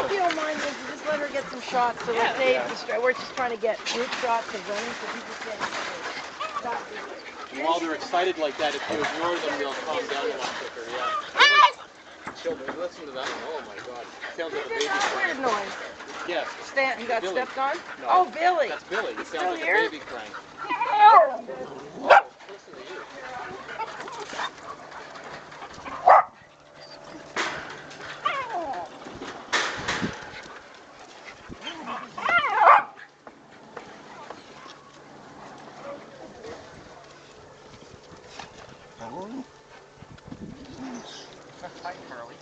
If you don't mind, Lindsay, just let her get some shots so that we're just trying to get group shots of running so people can't stop. And while they're excited like that, if you ignore them, they'll calm down a lot quicker, Children, listen to that one. Oh my God. Sounds like a baby crying. Weird noise. Yes. He got Billy. stepped on? No, Oh, Billy. That's Billy. He sounds like here? a baby crying. Oh, listen to you. Hi, Carly.